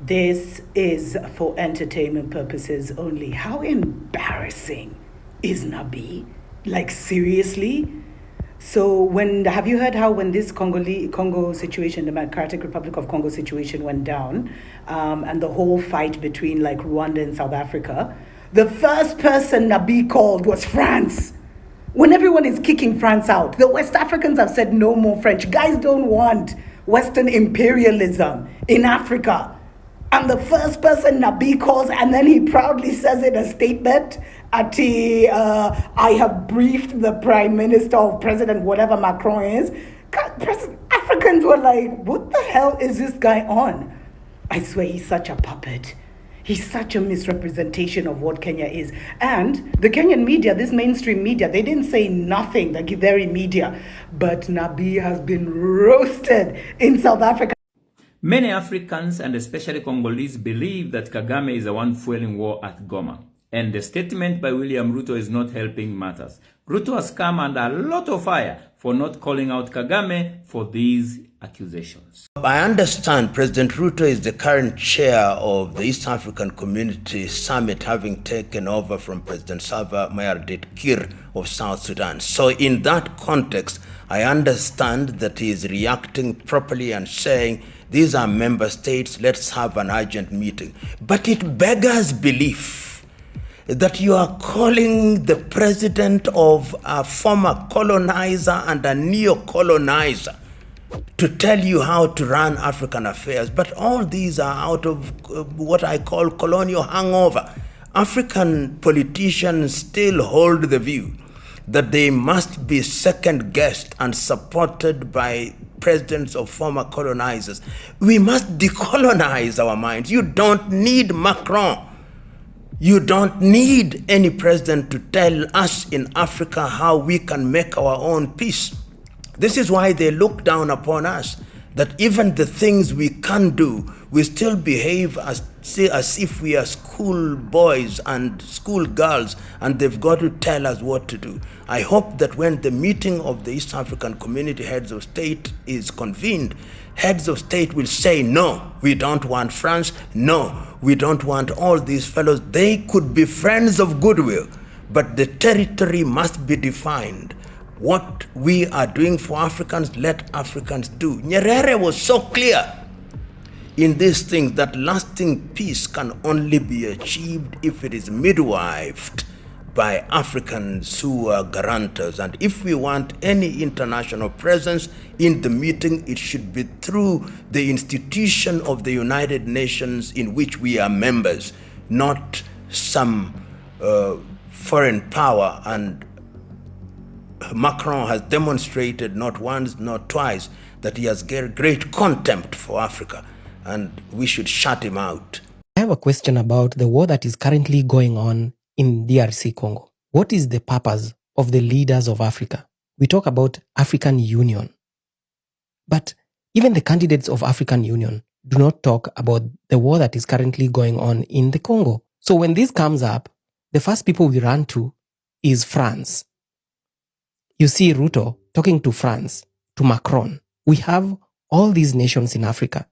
This is for entertainment purposes only. How embarrassing is Nabi? Like, seriously? So have you heard how when this Congo situation, the Democratic Republic of Congo situation went down, and the whole fight between like Rwanda and South Africa, the first person Nabi called was France. When everyone is kicking France out, the West Africans have said no more French. Guys don't want Western imperialism in Africa. And the first person Nabi calls, and then he proudly says in a statement, I have briefed the Prime Minister or President, whatever Macron is. Africans were like, what the hell is this guy on? I swear he's such a puppet. He's such a misrepresentation of what Kenya is. And the Kenyan media, this mainstream media, they didn't say nothing, the Githeri media. But Nabi has been roasted in South Africa. Many Africans and especially Congolese believe that Kagame is the one fueling war at Goma. And the statement by William Ruto is not helping matters. Ruto has come under a lot of fire for not calling out Kagame for these accusations. I understand President Ruto is the current chair of the East African Community Summit, having taken over from President Salva Mayardit Kir of South Sudan. So in that context, I understand that he is reacting properly and saying, these are member states, let's have an urgent meeting. But it beggars belief that you are calling the president of a former colonizer and a neo-colonizer to tell you how to run African affairs. But all these are out of what I call colonial hangover. African politicians still hold the view that they must be second-guessed and supported by presidents of former colonizers. We must decolonize our minds. You don't need Macron. You don't need any president to tell us in Africa how we can make our own peace. This is why they look down upon us, that even the things we can do, we still behave as if we are school boys and school girls, and they've got to tell us what to do. I hope that when the meeting of the East African Community Heads of State is convened, heads of state will say, no, we don't want France, no, we don't want all these fellows. They could be friends of goodwill, but the territory must be defined. What we are doing for Africans, let Africans do. Nyerere was so clear in these things that lasting peace can only be achieved if it is midwifed by Africans who are guarantors. And if we want any international presence in the meeting, it should be through the institution of the United Nations in which we are members, not some foreign power. And Macron has demonstrated not once, not twice, that he has great contempt for Africa, and we should shut him out. I have a question about the war that is currently going on in DRC Congo. What is the purpose of the leaders of Africa? We talk about African Union, but even the candidates of African Union do not talk about the war that is currently going on in the Congo. So when this comes up, the first people we run to is France. You see Ruto talking to France, to Macron. We have all these nations in Africa.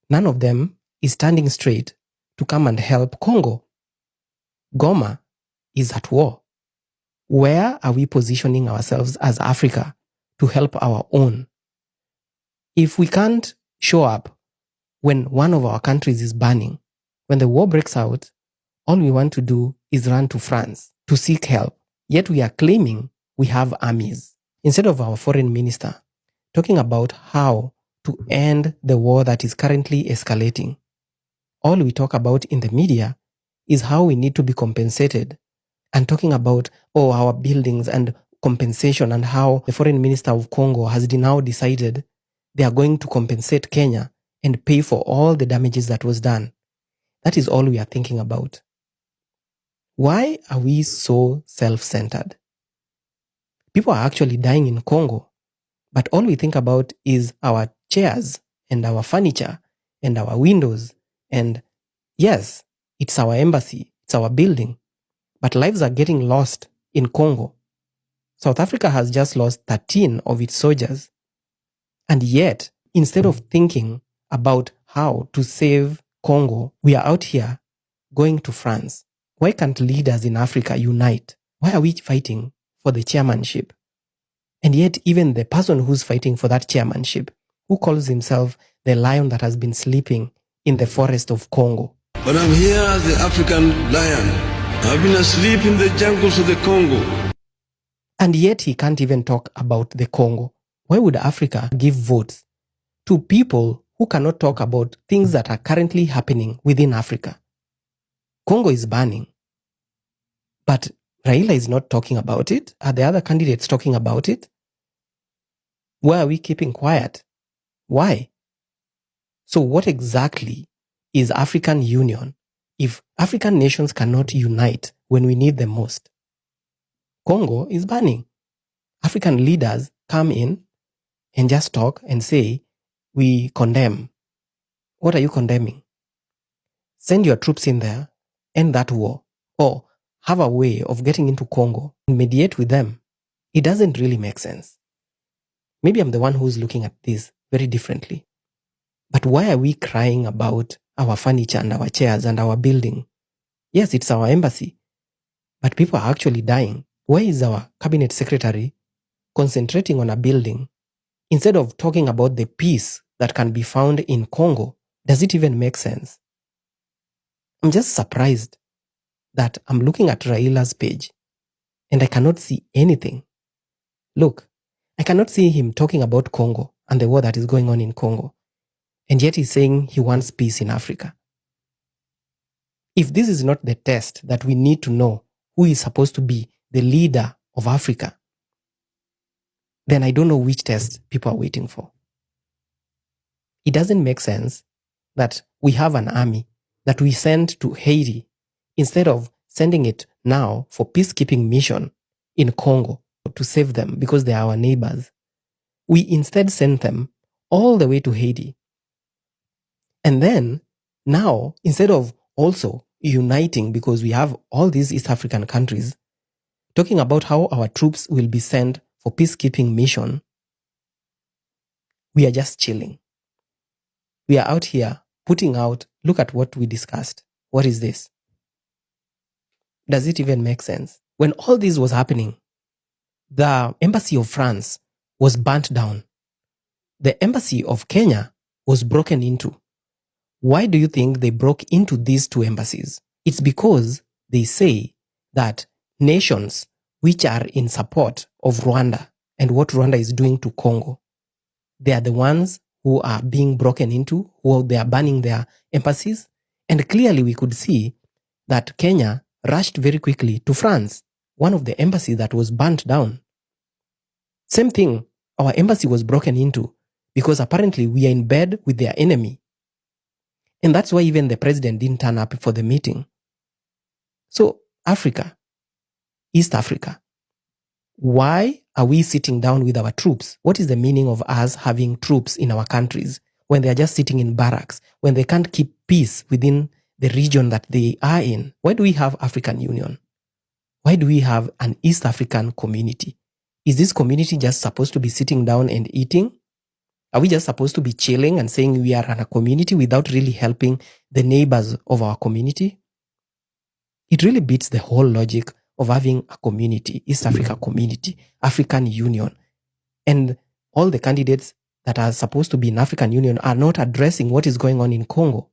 None of them is standing straight to come and help Congo. Goma is at war. Where are we positioning ourselves as Africa to help our own? If we can't show up when one of our countries is burning, when the war breaks out, all we want to do is run to France to seek help. Yet we are claiming we have armies. Instead of our foreign minister talking about how to end the war that is currently escalating, all we talk about in the media is how we need to be compensated, and talking about, our buildings and compensation, and how the foreign minister of Congo has now decided they are going to compensate Kenya and pay for all the damages that was done. That is all we are thinking about. Why are we so self-centered? People are actually dying in Congo, but all we think about is our chairs and our furniture and our windows. And yes, it's our embassy, it's our building, but lives are getting lost in Congo. South Africa has just lost 13 of its soldiers. And yet, instead of thinking about how to save Congo, we are out here going to France. Why can't leaders in Africa unite? Why are we fighting for the chairmanship? And yet even the person who's fighting for that chairmanship, who calls himself the lion that has been sleeping in the forest of Congo. But I'm here as the African lion. I've been asleep in the jungles of the Congo. And yet he can't even talk about the Congo. Why would Africa give votes to people who cannot talk about things that are currently happening within Africa? Congo is burning. But Raila is not talking about it. Are the other candidates talking about it? Why are we keeping quiet? Why? So what exactly is African Union if African nations cannot unite when we need them most? Congo is burning. African leaders come in and just talk and say, we condemn. What are you condemning? Send your troops in there, end that war, or have a way of getting into Congo and mediate with them. It doesn't really make sense. Maybe I'm the one who's looking at this very differently. But why are we crying about our furniture and our chairs and our building? Yes, it's our embassy, but people are actually dying. Why is our cabinet secretary concentrating on a building instead of talking about the peace that can be found in Congo? Does it even make sense? I'm just surprised that I'm looking at Raila's page and I cannot see anything. Look, I cannot see him talking about Congo and the war that is going on in Congo. And yet he's saying he wants peace in Africa. If this is not the test that we need to know who is supposed to be the leader of Africa, then I don't know which test people are waiting for. It doesn't make sense that we have an army that we send to Haiti instead of sending it now for peacekeeping mission in Congo to save them because they are our neighbors. We instead send them all the way to Haiti. And then now, instead of also uniting, because we have all these East African countries talking about how our troops will be sent for peacekeeping mission, we are just chilling. We are out here putting out, look at what we discussed. What is this? Does it even make sense? When all this was happening, the embassy of France was burnt down. The embassy of Kenya was broken into. Why do you think they broke into these two embassies? It's because they say that nations which are in support of Rwanda and what Rwanda is doing to Congo, they are the ones who are being broken into, who they are burning their embassies. And clearly we could see that Kenya rushed very quickly to France, one of the embassies that was burnt down. Same thing, our embassy was broken into because apparently we are in bed with their enemy. And that's why even the president didn't turn up for the meeting. So Africa, East Africa, why are we sitting down with our troops? What is the meaning of us having troops in our countries when they are just sitting in barracks, when they can't keep peace within the region that they are in? Why do we have African Union? Why do we have an East African community? Is this community just supposed to be sitting down and eating? Are we just supposed to be chilling and saying we are in a community without really helping the neighbors of our community? It really beats the whole logic of having a community, East Africa community, African Union. And all the candidates that are supposed to be in African Union are not addressing what is going on in Congo.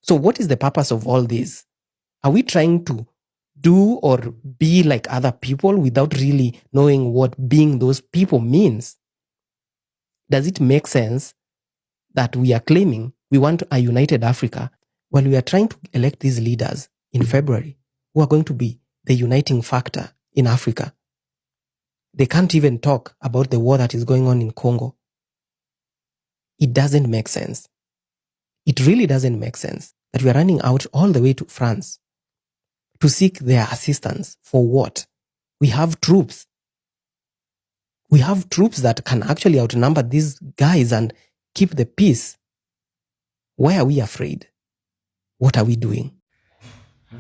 So what is the purpose of all this? Are we trying to do or be like other people without really knowing what being those people means? Does it make sense that we are claiming we want a united Africa when we are trying to elect these leaders in February who are going to be the uniting factor in Africa? They can't even talk about the war that is going on in Congo. It doesn't make sense. It really doesn't make sense that we are running out all the way to France to seek their assistance. For what? We have troops. We have troops that can actually outnumber these guys and keep the peace. Why are we afraid? What are we doing?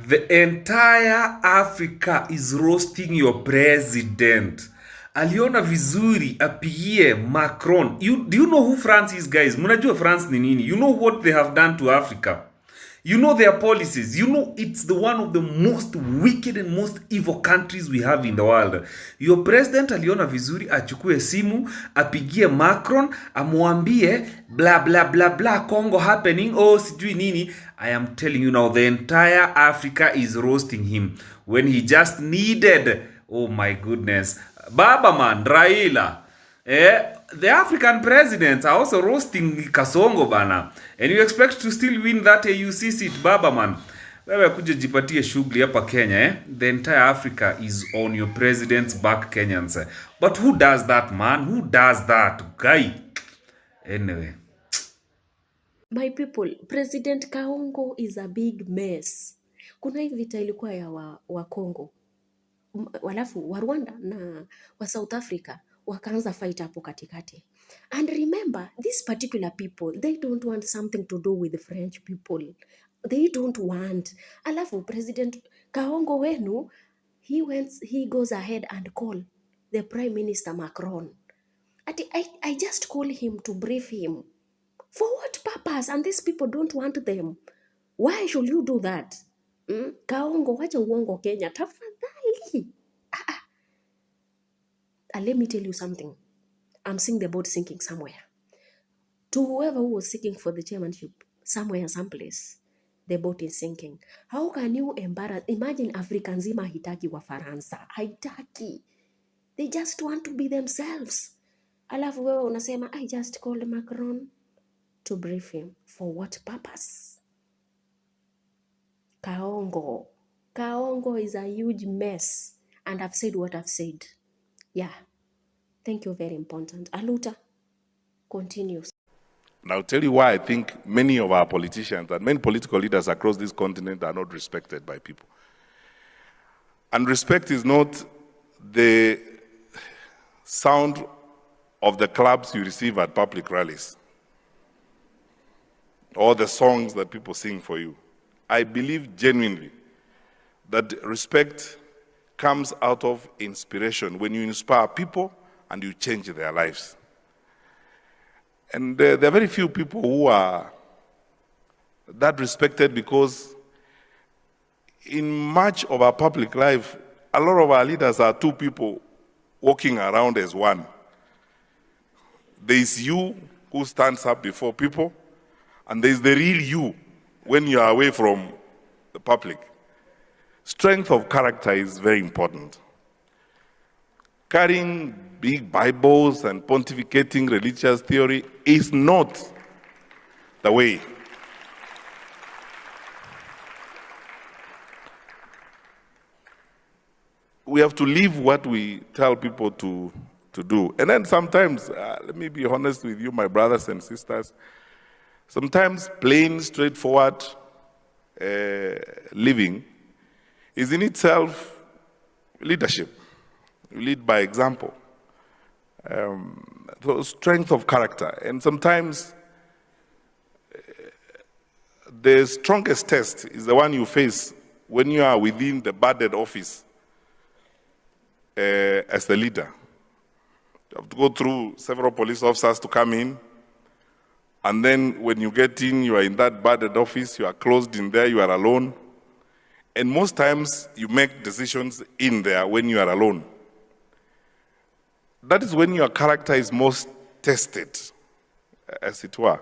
The entire Africa is roasting your president. aliona vizuri apigie Macron. Do you know who France is, guys? Mnajua France ni nini? You know what they have done to Africa? You know their policies. You know it's the one of the most wicked and most evil countries we have in the world. Your president aliona vizuri achukue simu, apigie Macron, amwambie blah blah blah blah Congo happening, oh sijui nini. I am telling you now, the entire Africa is roasting him when he just needed, oh my goodness, Baba man, Raila. The African presidents are also roasting Kasongo bana. And you expect to still win that AUC seat, Baba man. Wewe kuja jipatie shughuli hapa Kenya, The entire Africa is on your president's back, Kenyans. But who does that, man? Who does that, guy? Anyway. My people, President Kaongo is a big mess. Kuna hii vita ilikuwa ya wa Congo. Walafu wa Rwanda na wa South Africa wakaanza fight hapo katikati. And remember, these particular people, they don't want something to do with the French people. They don't want. Alafu President Kaongo wenu, he goes ahead and call the Prime Minister Macron. I just call him to brief him. For what purpose? And these people don't want them. Why should you do that? Kaongo, wacha uongo Kenya. Tafadhali. Let me tell you something. I'm seeing the boat sinking somewhere. To whoever who was seeking for the chairmanship, somewhere, someplace, the boat is sinking. How can you embarrass? Imagine Afrika nzima haitaki wa Faransa. Haitaki. They just want to be themselves. Alafu wewe unasema, I just called Macron to brief him. For what purpose? Kaongo. Kaongo is a huge mess. And I've said what I've said. Yeah. Thank you, very important. Aluta continues. And I'll tell you why I think many of our politicians and many political leaders across this continent are not respected by people. And respect is not the sound of the claps you receive at public rallies or the songs that people sing for you. I believe genuinely that respect comes out of inspiration when you inspire people and you change their lives. And there are very few people who are that respected because in much of our public life, a lot of our leaders are two people walking around as one. There is you who stands up before people, and there is the real you when you are away from the public. Strength of character is very important. Carrying big Bibles and pontificating religious theory is not the way. We have to live what we tell people to do. And then sometimes, let me be honest with you, my brothers and sisters, sometimes plain, straightforward living is in itself leadership. You lead by example. So strength of character. And sometimes the strongest test is the one you face when you are within the budded office as the leader. You have to go through several police officers to come in. And then when you get in, you are in that budded office, you are closed in there, you are alone. And most times you make decisions in there when you are alone. That is when your character is most tested, as it were.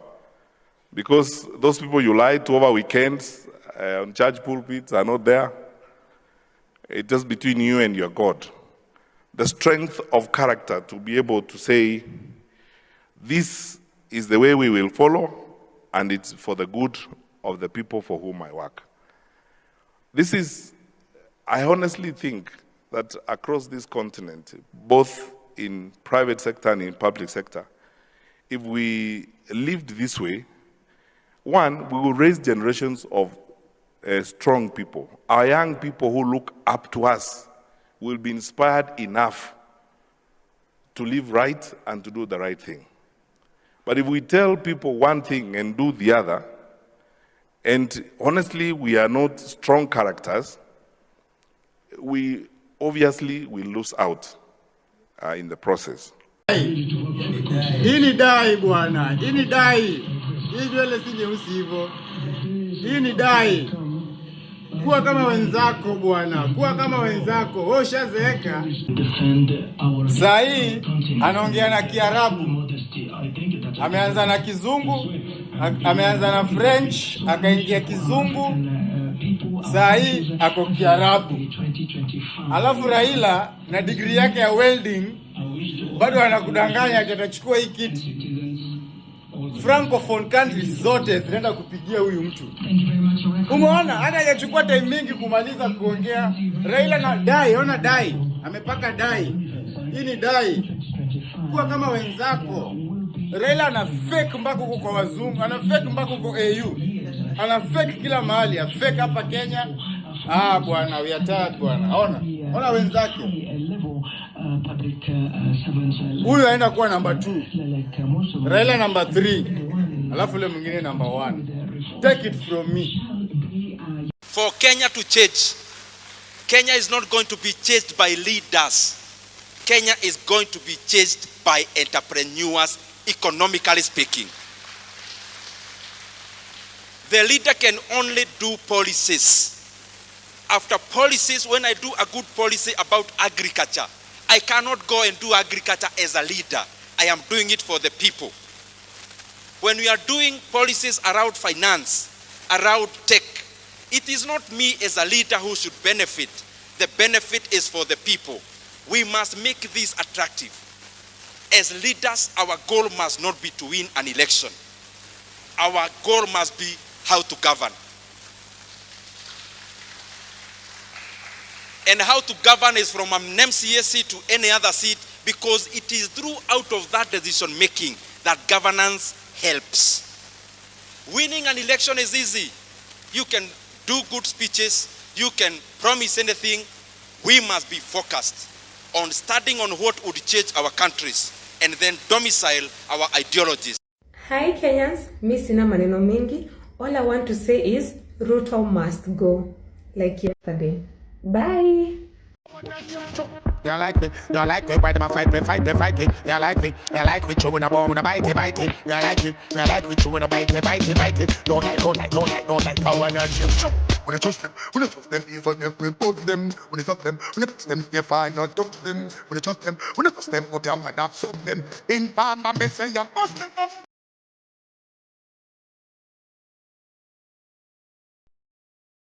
Because those people you lied to over weekends, on church pulpits are not there. It's just between you and your God. The strength of character to be able to say, this is the way we will follow, and it's for the good of the people for whom I work. This is, I honestly think that across this continent, both in private sector and in public sector, if we lived this way, one, we will raise generations of strong people. Our young people who look up to us will be inspired enough to live right and to do the right thing. But if we tell people one thing and do the other, and honestly we are not strong characters, we obviously will lose out. in the process. Hii ni dai bwana, hii ni dai. Hii nywele si nyeusi hivyo. Hii ni dai. Kuwa kama wenzako bwana, kuwa kama wenzako. Wewe ushazeeka. Saa hii anaongea na Kiarabu. Ameanza na Kizungu, ameanza na French, akaingia Kizungu. Saa hii ako Kiarabu. Alafu Raila na degree yake ya welding bado anakudanganya atachukua hii kiti. Francophone countries zote zinaenda kupigia huyu mtu. Umeona hata hajachukua time mingi kumaliza kuongea. Raila na dai, ona dai. Amepaka dai. Hii ni dai. Kuwa kama wenzako. Raila ana fake mpaka huko kwa wazungu, ana fake mpaka huko AU. Ana fake kila mahali, ana fake hapa Kenya. Bwana, we are tired bwana. Ona wenzake. Huyu aenda kuwa number 2. Raila number 3. Alafu yule mwingine number 1. Take it from me. For Kenya to change, Kenya is not going to be changed by leaders. Kenya is going to be changed by entrepreneurs, economically speaking. The leader can only do policies. After policies, when I do a good policy about agriculture, I cannot go and do agriculture as a leader. I am doing it for the people. When we are doing policies around finance, around tech, it is not me as a leader who should benefit. The benefit is for the people. We must make this attractive. As leaders, our goal must not be to win an election. Our goal must be how to govern. And how to govern is from an MCA seat to any other seat, because it is through out of that decision making that governance helps. Winning an election is easy. You can do good speeches, you can promise anything. We must be focused on studying on what would change our countries and then domicile our ideologies. Hi Kenyans, mi sina maneno mengi. All I want to say is Ruto must go, like yesterday. Bye. You like me, fight me, fight me. You like me, chewing a bone, bite it. You like me, chewing a bite it. Don't like, how I got you. When I trust them, even if we put them. When I touch them, you find not touch them. When I trust them, up there, I not them. In Bamba, me say you must them.